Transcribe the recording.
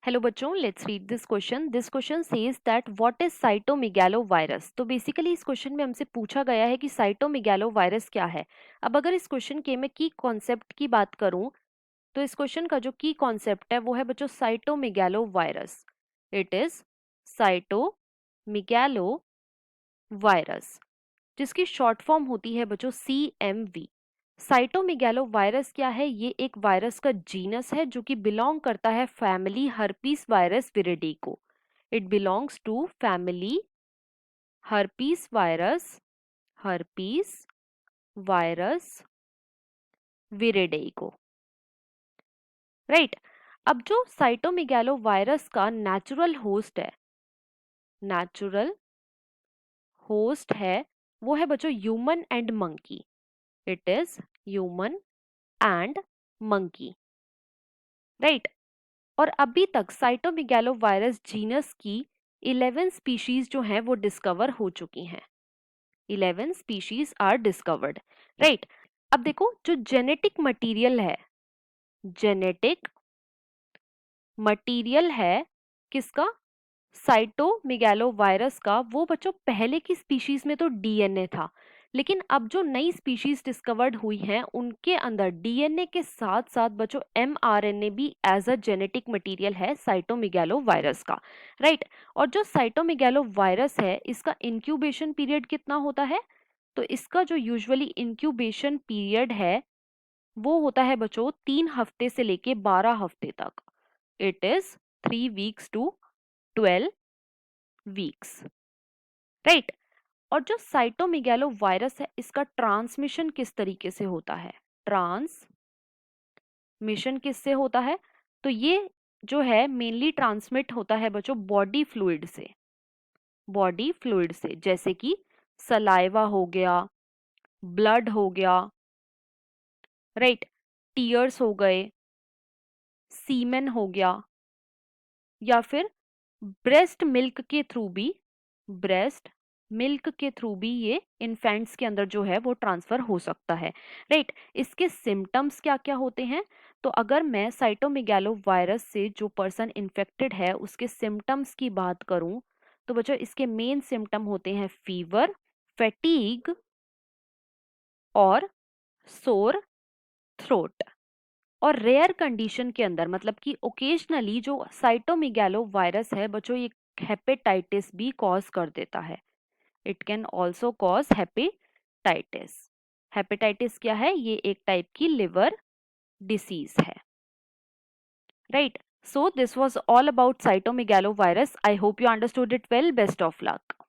Hello बच्चों, let's read this question. This question says that what is cytomegalovirus. तो basically इस question में हमसे पूछा गया है कि साइटोमेगालोवायरस क्या है। अब अगर इस क्वेश्चन के मैं की कॉन्सेप्ट की बात करूं तो इस क्वेश्चन का जो की कॉन्सेप्ट है वो है बच्चों साइटोमेगालोवायरस। इट इज साइटोमेगालोवायरस, जिसकी शॉर्ट फॉर्म होती है बच्चों CMV। साइटोमेगालोवायरस क्या है? ये एक वायरस का जीनस है जो कि बिलोंग करता है फैमिली हर्पीस वायरस विरिडी को। It belongs to family herpes virus viridae को, राइट। अब जो साइटोमेगालोवायरस का नेचुरल होस्ट है वो है बच्चों human and monkey. It is human and monkey, right. और अभी तक साइटोमेगालोवायरस जीनस की 11 स्पीशीज जो हैं वो डिस्कवर हो चुकी हैं। 11 स्पीशीज आर डिस्कवर्ड, राइट। अब देखो जो जेनेटिक मटेरियल है किसका? साइटोमेगालोवायरस का। वो बच्चों पहले की स्पीशीज में तो डीएनए था, लेकिन अब जो नई स्पीशीज डिस्कवर्ड हुई हैं उनके अंदर डीएनए के साथ साथ बच्चों एमआरएनए भी एज अ जेनेटिक मटेरियल है साइटोमेगालोवायरस का, राइट। और जो साइटोमेगालोवायरस है इसका इंक्यूबेशन पीरियड कितना होता है? तो इसका जो यूजुअली इंक्यूबेशन पीरियड है वो होता है बच्चों 3 हफ्ते से लेके 12 हफ्ते तक। It is 3 weeks to 12 weeks, right. और जो साइटोमेगालोवायरस है इसका ट्रांसमिशन किस तरीके से होता है? ट्रांसमिशन किससे होता है? तो ये जो है मेनली ट्रांसमिट होता है बच्चों बॉडी फ्लूइड से, जैसे कि सलाइवा हो गया, ब्लड हो गया, राइट, टीयर्स हो गए, सीमेन हो गया, या फिर ब्रेस्ट मिल्क के थ्रू भी ये इन्फेंट्स के अंदर जो है वो ट्रांसफर हो सकता है, राइट। इसके सिम्टम्स क्या क्या होते हैं? तो अगर मैं साइटोमेगालोवायरस से जो पर्सन इन्फेक्टेड है उसके सिम्टम्स की बात करूं तो बच्चों इसके मेन सिम्टम होते हैं फीवर, फैटीग और सोर थ्रोट। और रेयर कंडीशन के अंदर मतलब कि ओकेजनली जो साइटोमेगालोवायरस है बच्चों ये हेपेटाइटिस भी कॉज कर देता है। It can also cause hepatitis. Hepatitis क्या है? ये एक टाइप की लिवर डिसीज है, right. So this was all about cytomegalovirus. I hope you understood it well. Best of luck.